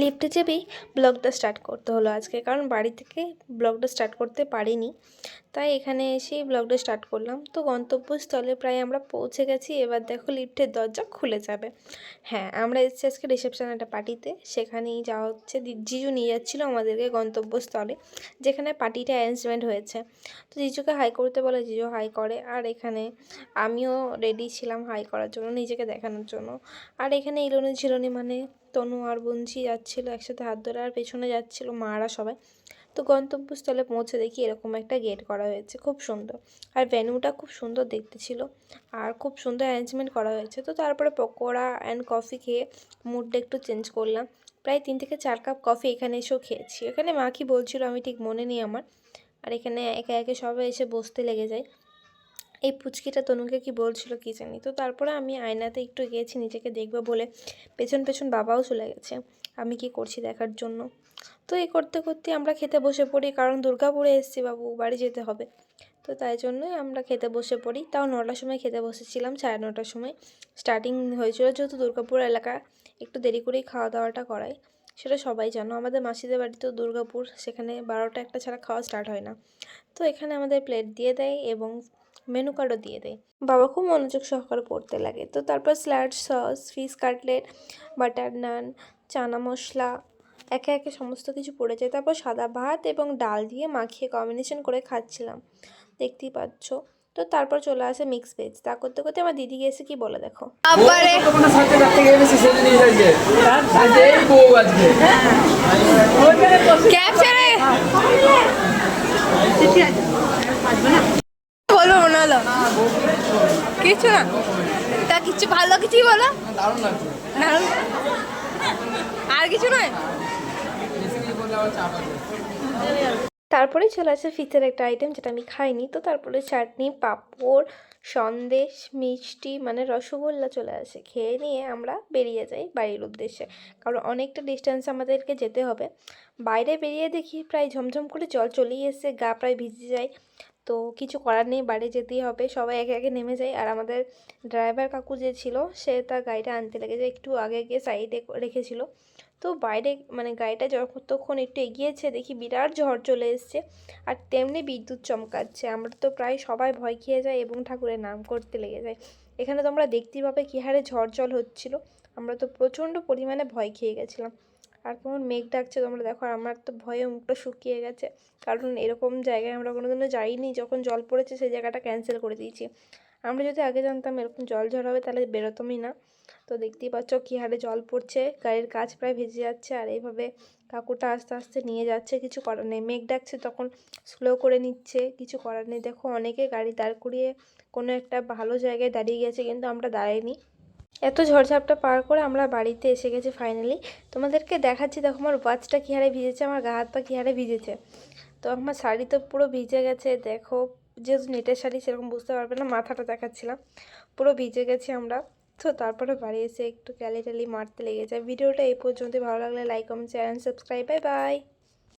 লিফটে চেপেই ব্লগটা স্টার্ট করতে হলো আজকে, কারণ বাড়ি থেকে ব্লগটা স্টার্ট করতে পারিনি, তাই এখানে এসেই ব্লগটা স্টার্ট করলাম। তো গন্তব্যস্থলে প্রায় আমরা পৌঁছে গেছি। এবার দেখো লিফটের দরজা খুলে যাবে। হ্যাঁ, আমরা এসেছি আজকে রিসেপশন একটা পার্টিতে, সেখানেই যাওয়া হচ্ছে। জিজু নিয়ে যাচ্ছিলো আমাদেরকে গন্তব্যস্থলে, যেখানে পার্টিটা অ্যারেঞ্জমেন্ট হয়েছে। তো জিজুকে হাই করতে বলে, জিজু হাই করে। আর এখানে আমিও রেডি ছিলাম হাই করার জন্য, নিজেকে দেখানোর জন্য। আর এখানে ইলোনি ঝিলোনি মানে তনু আর বুঞ্জি যাচ্ছিলো একসাথে হাত ধরে, আর পেছনে যাচ্ছিলো মারা সবাই। তো গন্তব্যস্থলে পৌঁছে দেখি এরকম একটা গেট করা হয়েছে, খুব সুন্দর। আর ভেন্যুটা খুব সুন্দর দেখতে ছিল, আর খুব সুন্দর অ্যারেঞ্জমেন্ট করা হয়েছে। তো তারপরে পকোড়া অ্যান্ড কফি খেয়ে মুডটা একটু চেঞ্জ করলাম। প্রায় 3 থেকে 4 কাপ কফি এখানে এসেও খেয়েছি। এখানে মা কি বলছিল আমি ঠিক মনে নেই আমার। আর এখানে একে একে সবাই এসে বসতে লেগে যায়। এই পুচকিটা তনুকে কি বলছিল কি জানি। তো তারপরে আমি আয়নাতে একটু গিয়েছি নিজেকে দেখবো বলে, পেছন পেছন বাবাও চলে গেছে আমি কি করছি দেখার জন্য। তো এই করতে করতে আমরা খেতে বসে পড়ি, কারণ দুর্গাপুরে এসেছি বাবু, বাড়ি যেতে হবে। তো তাই জন্যই আমরা খেতে বসে পড়ি। তাও 9টার সময় খেতে বসেছিলাম, 9:30টার সময় স্টার্টিং হয়েছিল। যেহেতু দুর্গাপুর এলাকা একটু দেরি করেই খাওয়া দাওয়াটা করায়, সেটা সবাই জানো। আমাদের মাসিদের বাড়িতেও দুর্গাপুর, সেখানে 12টা 1টা ছাড়া খাওয়া স্টার্ট হয় না। তো এখানে আমাদের প্লেট দিয়ে দেয় এবং মেনু কার্ডও দিয়ে দেয়। বাবা খুব মনোযোগ সহকারে পড়তে লাগে। তো তারপর salad, sauce, fish cutlet, butter naan, chana masala একে একে সমস্ত কিছু পড়ে যায়। তারপর সাদা ভাত এবং ডাল দিয়ে মাখিয়ে কম্বিনেশন করে খাচ্ছিলাম, দেখতেই পাচ্ছ। তো তারপর চলে আসে মিক্স ভেজ। তা করতে করতে আমার দিদি গেছে কি বলে দেখো। বলবো মনে হলো কিছু না, তা কিছু ভালো কিছুই বলো। আর কিছু নয়। তারপরে চলে আসে ফিচের একটা আইটেম যেটা আমি খাইনি। তো তারপরে চাটনি, পাঁপড়, সন্দেশ, মিষ্টি মানে রসগোল্লা চলে আসে। খেয়ে নিয়ে আমরা বেরিয়ে যাই বাড়ির উদ্দেশ্যে, কারণ অনেকটা ডিস্টেন্স আমাদেরকে যেতে হবে। বাইরে বেরিয়ে দেখি প্রায় ঝমঝম করে জল চলেই এসে, গা প্রায় ভিজে যায়। তো কিছু করার নেই, বাড়ি যেতেই হবে। সবাই একে একে নেমে যায়। আর আমাদের ড্রাইভার কাকু যে ছিল, সে তার গাড়িটা আনতে লেগেছে, একটু আগে গিয়ে সাইডে রেখেছিল। তো বাইরে মানে গাড়িটা যতক্ষণ একটু এগিয়েছে দেখি বিরাট ঝড় চলে এসছে, আর তেমনি বিদ্যুৎ চমকাচ্ছে। আমরা তো প্রায় সবাই ভয় খেয়ে যাই এবং ঠাকুরের নাম করতে লেগে যায়। এখানে তোমরা দেখতেই পাবে কী হারে ঝড় জল হচ্ছিলো। আমরা তো প্রচণ্ড পরিমাণে ভয় খেয়ে গেছিলাম। আর কেমন মেঘ ডাকছে তোমরা দেখো, আর আমার তো ভয়ে মুখটা শুকিয়ে গেছে, কারণ এরকম জায়গায় আমরা কোনোদিনও যাইনি। যখন জল পড়েছে সেই জায়গাটা ক্যান্সেল করে দিয়েছি। আমরা যদি আগে জানতাম এরকম জল ঝড় হবে তাহলে বেরোতামই না। তো দেখতেই পাচ্ছ কী হারে জল পড়ছে, গাড়ির কাচ প্রায় ভেজে যাচ্ছে। আর এইভাবে কাকুটা আস্তে আস্তে নিয়ে যাচ্ছে, কিছু করার নেই। মেঘ ডাকছে তখন স্লো করে নিচ্ছে, কিছু করার নেই। দেখো অনেকে গাড়ি দাঁড় করিয়ে কোনো একটা ভালো জায়গায় দাঁড়িয়ে গেছে, কিন্তু আমরা দাঁড়াইনি। এত ঝড়ঝাপটা পার করে আমরা বাড়িতে এসে গেছি ফাইনালি। তোমাদেরকে দেখাচ্ছি, দেখো আমার ওয়াচটা কী হারে ভিজেছে, আমার গা হাত পা কী হারে ভিজেছে। তো আমার শাড়ি তো পুরো ভিজে গেছে দেখো, যেহেতু নেটের শাড়ি সেরকম বুঝতে পারবে না, মাথাটা দেখাচ্ছিলাম, পুরো ভিজে গেছি আমরা। তো তারপরে বাড়ি এসে একটু ক্যালি ট্যালি মারতে লেগে যায়। ভিডিওটা এই পর্যন্তই। ভালো লাগলে like, comment, share and subscribe. Bye bye.